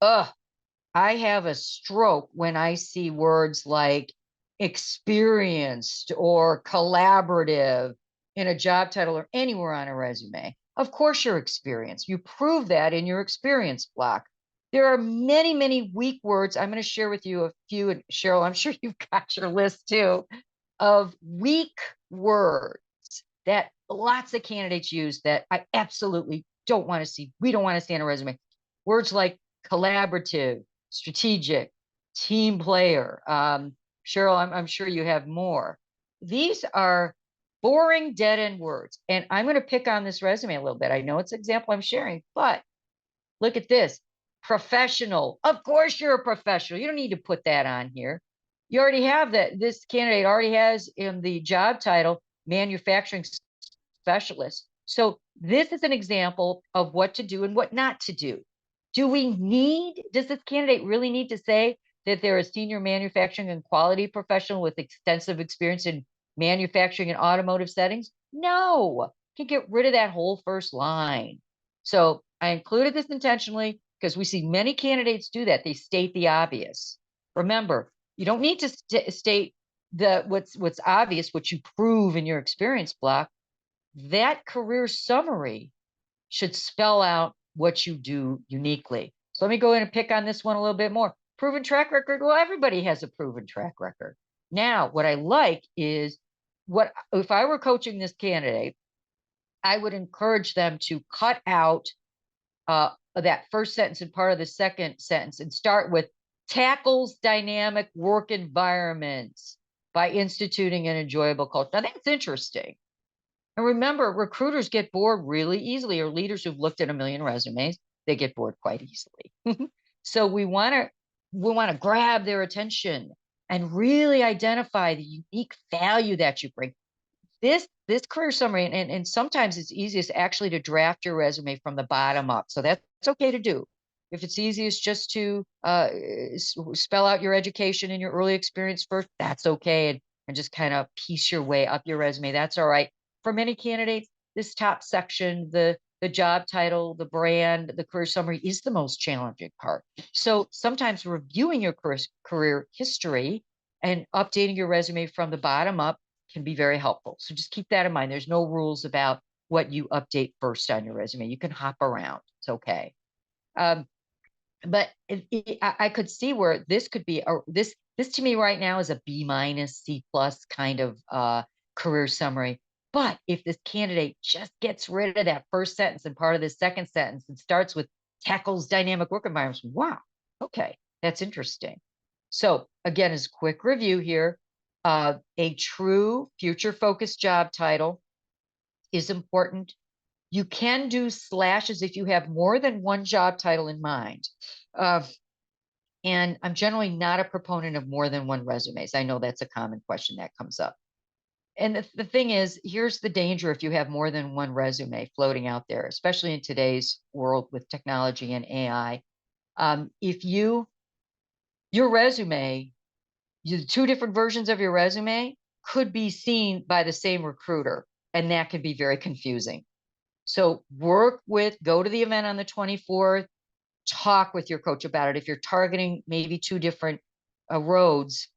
I have a stroke when I see words like experienced or collaborative in a job title or anywhere on a resume. Of course, you're experienced. You prove that in your experience block. There are many, many weak words. I'm going to share with you a few. And Cheryl, I'm sure you've got your list too of weak words that lots of candidates use that I absolutely don't want to see. We don't want to see on a resume. Words like collaborative, strategic, team player. Cheryl, I'm sure you have more. These are boring dead end words. And I'm going to pick on this resume a little bit. I know it's an example I'm sharing, but look at this. Professional. Of course you're a professional. You don't need to put that on here. You already have that. This candidate already has in the job title, manufacturing specialist. So this is an example of what to do and what not to do. Does this candidate really need to say that they're a senior manufacturing and quality professional with extensive experience in manufacturing and automotive settings? No, you can get rid of that whole first line. So I included this intentionally because we see many candidates do that. They state the obvious. Remember, you don't need to state what's obvious, what you prove in your experience block. That career summary should spell out what you do uniquely. So let me go in and pick on this one a little bit more. Proven track record. Well, everybody has a proven track record. Now, what I like is if I were coaching this candidate, I would encourage them to cut out that first sentence and part of the second sentence and start with tackles dynamic work environments by instituting an enjoyable culture. Now that's interesting. And remember, recruiters get bored really easily, or leaders who've looked at a million resumes, they get bored quite easily. So we want to grab their attention and really identify the unique value that you bring. This career summary, and sometimes it's easiest actually to draft your resume from the bottom up. So that's okay to do. If it's easiest just to spell out your education and your early experience first, that's okay. And just kind of piece your way up your resume. That's all right. For many candidates, this top section, the job title, the brand, the career summary is the most challenging part. So sometimes reviewing your career history and updating your resume from the bottom up can be very helpful. So just keep that in mind. There's no rules about what you update first on your resume. You can hop around. It's okay. But I could see where this could be this to me right now is a B-, C+ kind of career summary. But if this candidate just gets rid of that first sentence and part of the second sentence and starts with tackles dynamic work environments, wow, okay, that's interesting. So again, as a quick review here, a true future-focused job title is important. You can do slashes if you have more than one job title in mind. And I'm generally not a proponent of more than one resumes. I know that's a common question that comes up. And the thing is, here's the danger if you have more than one resume floating out there, especially in today's world with technology and AI. If your resume, the two different versions of your resume could be seen by the same recruiter, and that can be very confusing. So go to the event on the 24th, talk with your coach about it. If you're targeting maybe two different roads,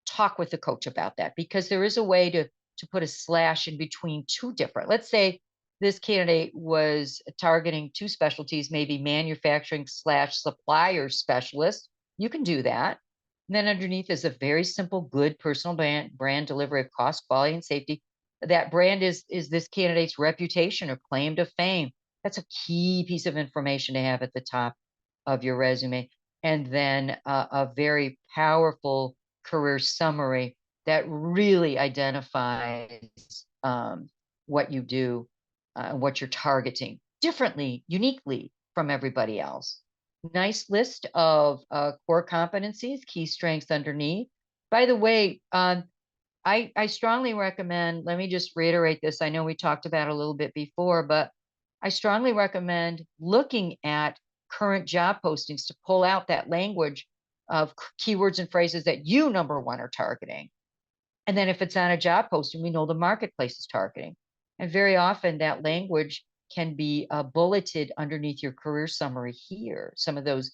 talk with the coach about that, because there is a way to put a slash in between two different. Let's say this candidate was targeting two specialties, maybe manufacturing / supplier specialist. You can do that. And then underneath is a very simple, good personal brand delivery of cost, quality, and safety. That brand is this candidate's reputation or claim to fame. That's a key piece of information to have at the top of your resume. And then a very powerful career summary that really identifies what you do, what you're targeting differently, uniquely from everybody else. Nice list of core competencies, key strengths underneath. By the way, I strongly recommend, let me just reiterate this. I know we talked about it a little bit before, but I strongly recommend looking at current job postings to pull out that language of keywords and phrases that you, number one, are targeting. And then if it's on a job posting, we know the marketplace is targeting. And very often that language can be bulleted underneath your career summary here. Some of those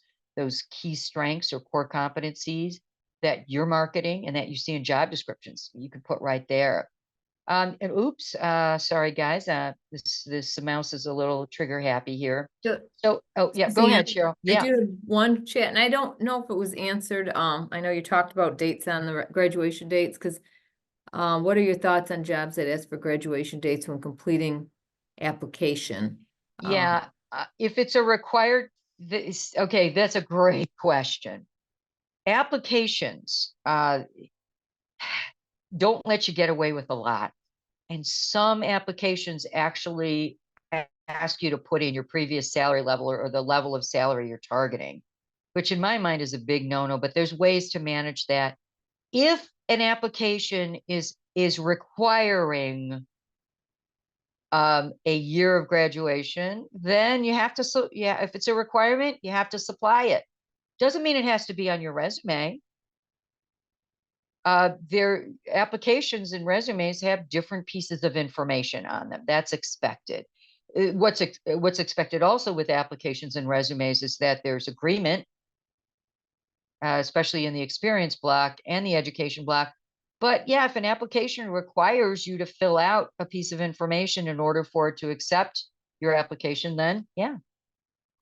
key strengths or core competencies that you're marketing and that you see in job descriptions, you can put right there. And oops, sorry guys, this mouse is a little trigger happy here. So, oh yeah, go ahead, Cheryl. Yeah. I do have one chat, and I don't know if it was answered. I know you talked about dates on the graduation dates, because what are your thoughts on jobs that ask for graduation dates when completing application? Yeah, if it's a required, okay, that's a great question. Applications don't let you get away with a lot. And some applications actually ask you to put in your previous salary level or the level of salary you're targeting, which in my mind is a big no-no, but there's ways to manage that. If an application is requiring a year of graduation, then you have to, if it's a requirement, you have to supply it. Doesn't mean it has to be on your resume. Their applications and resumes have different pieces of information on them. That's expected. what's expected also with applications and resumes is that there's agreement, especially in the experience block and the education block. But yeah, if an application requires you to fill out a piece of information in order for it to accept your application, then yeah.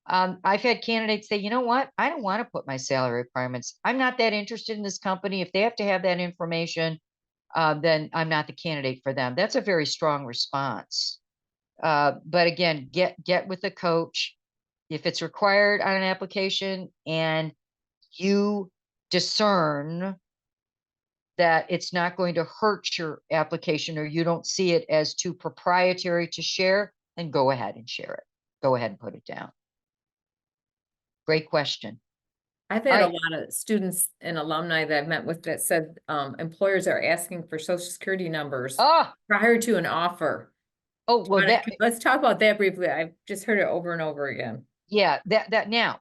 I've had candidates say, you know what, I don't want to put my salary requirements. I'm not that interested in this company. If they have to have that information, then I'm not the candidate for them. That's a very strong response. But again, get with the coach. If it's required on an application and you discern that it's not going to hurt your application, or you don't see it as too proprietary to share, then go ahead and share it. Go ahead and put it down. Great question. I've All had a right. lot of students and alumni that I've met with that said employers are asking for social security numbers Oh, prior to an offer. well, Let's talk about that briefly. I've just heard it over and over again. yeah, that now,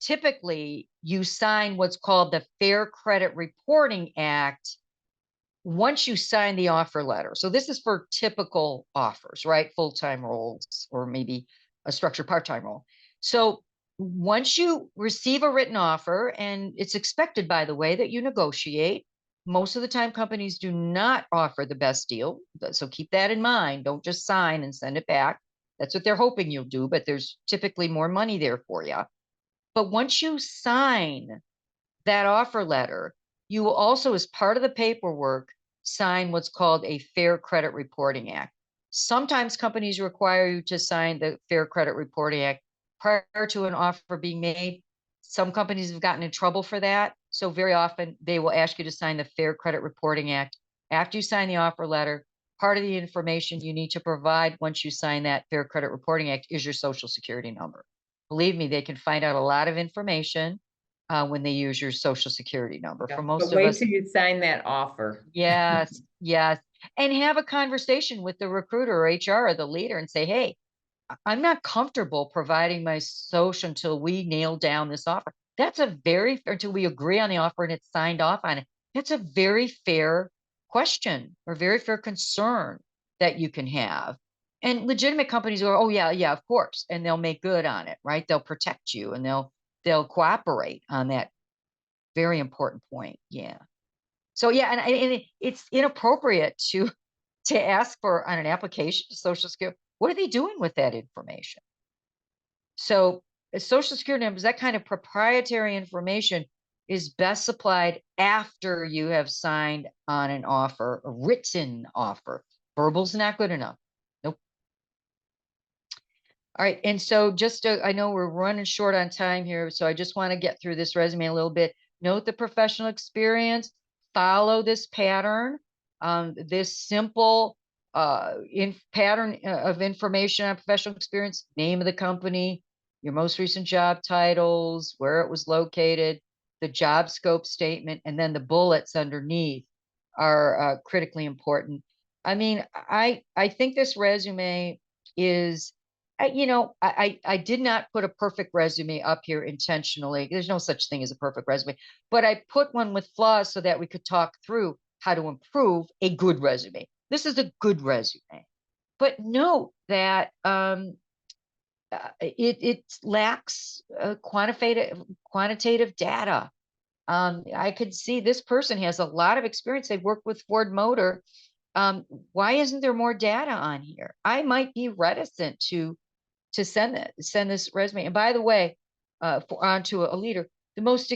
typically you sign what's called the Fair Credit Reporting Act once you sign the offer letter. So this is for typical offers, right? Full-time roles, or maybe a structured part-time role. So once you receive a written offer, and it's expected, by the way, that you negotiate. Most of the time, companies do not offer the best deal. So keep that in mind. Don't just sign and send it back. That's what they're hoping you'll do, but there's typically more money there for you. But once you sign that offer letter, you will also, as part of the paperwork, sign what's called a Fair Credit Reporting Act. Sometimes companies require you to sign the Fair Credit Reporting Act prior to an offer being made. Some companies have gotten in trouble for that. So very often they will ask you to sign the Fair Credit Reporting Act. After you sign the offer letter, part of the information you need to provide once you sign that Fair Credit Reporting Act is your social security number. Believe me, they can find out a lot of information when they use your social security number. Yeah. For most But of wait us, till you sign that offer. yes, yes. And have a conversation with the recruiter or HR or the leader and say, hey, I'm not comfortable providing my social until we nail down this offer. That's a very fair, until we agree on the offer and it's signed off on it. That's a very fair question or very fair concern that you can have. And legitimate companies go, oh yeah, of course. And they'll make good on it, right? They'll protect you and they'll cooperate on that very important point. Yeah. So yeah, and it's inappropriate to ask for on an application social security. What are they doing with that information? So social security numbers, that kind of proprietary information, is best supplied after you have signed on an offer, a written offer. Verbal's not good enough. Nope. All right. And so I know we're running short on time here, so I just want to get through this resume a little bit. Note the professional experience, follow this pattern, this simple pattern of information on professional experience: name of the company, your most recent job titles, where it was located, the job scope statement, and then the bullets underneath are critically important. I mean, I think this resume is, I did not put a perfect resume up here intentionally. There's no such thing as a perfect resume, but I put one with flaws so that we could talk through how to improve a good resume. This is a good resume, but note that it lacks quantitative data. I could see this person has a lot of experience. They've worked with Ford Motor. Why isn't there more data on here? I might be reticent to send this resume. And by the way, onto a leader, the most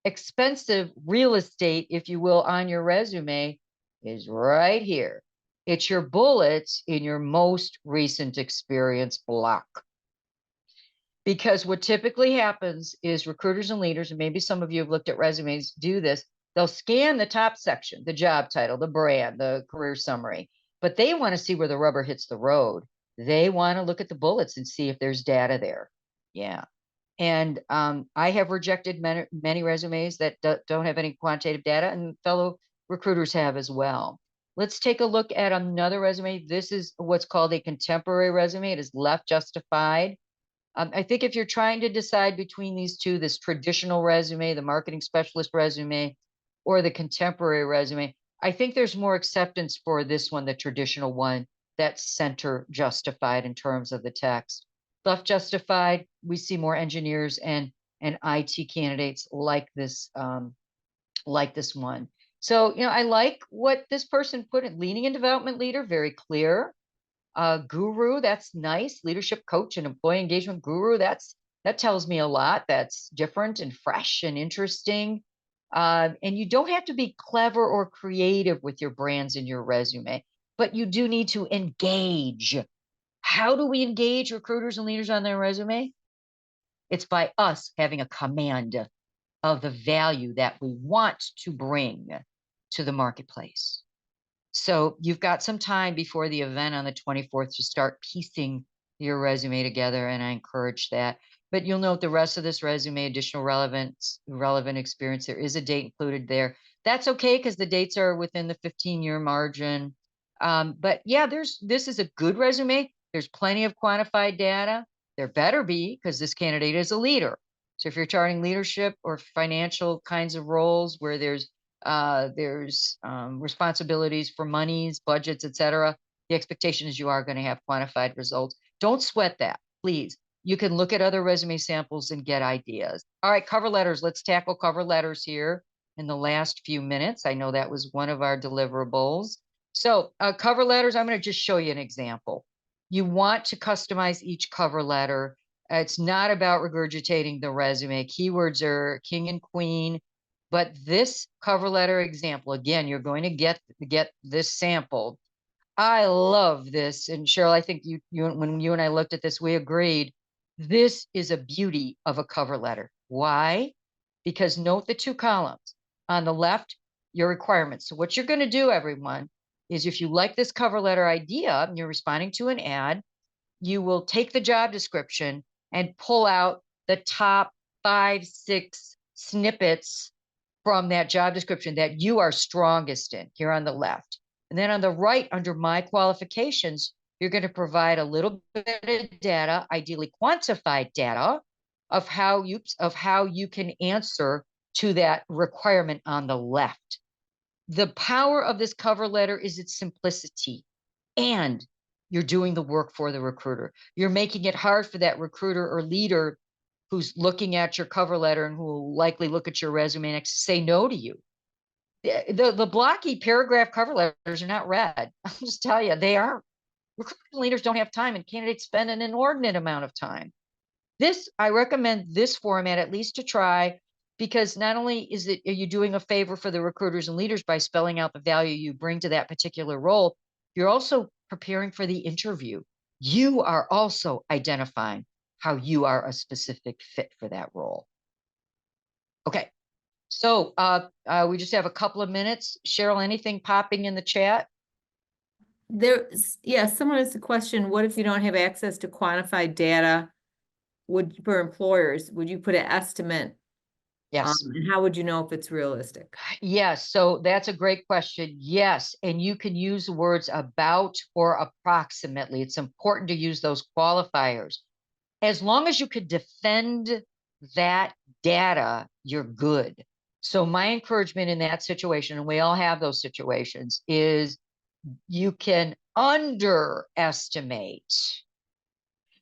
expensive real estate, if you will, on your resume is right here. It's your bullets in your most recent experience block. Because what typically happens is recruiters and leaders, and maybe some of you have looked at resumes, do this. They'll scan the top section, the job title, the brand, the career summary, but they want to see where the rubber hits the road. They want to look at the bullets and see if there's data there. Yeah. And I have rejected many resumes that don't have any quantitative data, and fellow recruiters have as well. Let's take a look at another resume. This is what's called a contemporary resume. It is left justified. I think if you're trying to decide between these two, this traditional resume, the marketing specialist resume, or the contemporary resume, I think there's more acceptance for this one, the traditional one, that's center justified in terms of the text. Left justified, we see more engineers and IT candidates like this one. So, I like what this person put in: leading and development leader, very clear. Guru, that's nice. Leadership coach and employee engagement guru, that tells me a lot. That's different and fresh and interesting. And you don't have to be clever or creative with your brands in your resume, but you do need to engage. How do we engage recruiters and leaders on their resume? It's by us having a command of the value that we want to bring to the marketplace. So you've got some time before the event on the 24th to start piecing your resume together, and I encourage that. But you'll note the rest of this resume, additional relevant experience. There is a date included there. That's okay, because the dates are within the 15-year margin. But yeah, this is a good resume. There's plenty of quantified data. There better be, because this candidate is a leader. So if you're charting leadership or financial kinds of roles where there's responsibilities for monies, budgets, etc., the expectation is you are going to have quantified results. Don't sweat that, please. You can look at other resume samples and get ideas. All right, cover letters. Let's tackle cover letters here in the last few minutes. I know that was one of our deliverables. So cover letters, I'm going to just show you an example. You want to customize each cover letter. It's not about regurgitating the resume. Keywords are king and queen. But this cover letter example, again, you're going to get this sampled. I love this. And Cheryl, I think when you and I looked at this, we agreed this is a beauty of a cover letter. Why? Because note the two columns. On the left, your requirements. So what you're going to do, everyone, is if you like this cover letter idea and you're responding to an ad, you will take the job description and pull out the top 5, 6 snippets from that job description that you are strongest in here on the left. And then on the right, under my qualifications, you're going to provide a little bit of data, ideally quantified data, of how you can answer to that requirement on the left. The power of this cover letter is its simplicity, and you're doing the work for the recruiter. You're making it hard for that recruiter or leader who's looking at your cover letter and who will likely look at your resume next say no to you. The blocky paragraph cover letters are not read. I'll just tell you, they aren't. Recruiting leaders don't have time, and candidates spend an inordinate amount of time. I recommend this format at least to try, because not only are you doing a favor for the recruiters and leaders by spelling out the value you bring to that particular role, you're also preparing for the interview. You are also identifying how you are a specific fit for that role. Okay, so we just have a couple of minutes. Cheryl, anything popping in the chat? Someone has a question. What if you don't have access to quantified data for employers? Would you put an estimate? Yes. And how would you know if it's realistic? Yes, so that's a great question. Yes, and you can use the words about or approximately. It's important to use those qualifiers. As long as you could defend that data, you're good. So my encouragement in that situation, and we all have those situations, is you can underestimate.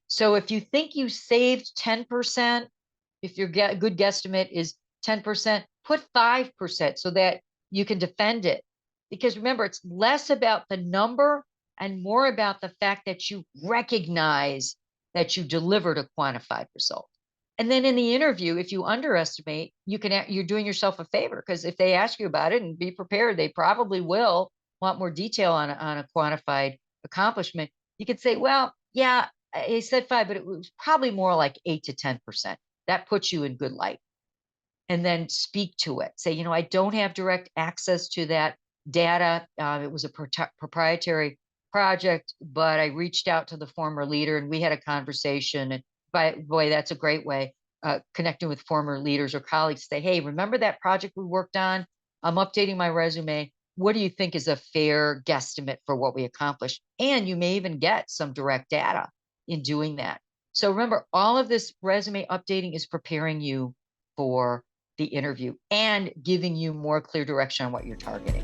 So if you think you saved 10%, if your good guesstimate is 10%, put 5% so that you can defend it. Because remember, it's less about the number and more about the fact that you recognize that you delivered a quantified result. And then in the interview, if you underestimate, you're doing yourself a favor, because if they ask you about it, and be prepared, they probably will want more detail on a quantified accomplishment. You could say, well, yeah, I said 5, but it was probably more like 8 to 10%. That puts you in good light. And then speak to it. Say, I don't have direct access to that data. It was a proprietary project, but I reached out to the former leader and we had a conversation. And boy, that's a great way, connecting with former leaders or colleagues. Say, hey, remember that project we worked on? I'm updating my resume. What do you think is a fair guesstimate for what we accomplished? And you may even get some direct data in doing that. So remember, all of this resume updating is preparing you for the interview and giving you more clear direction on what you're targeting.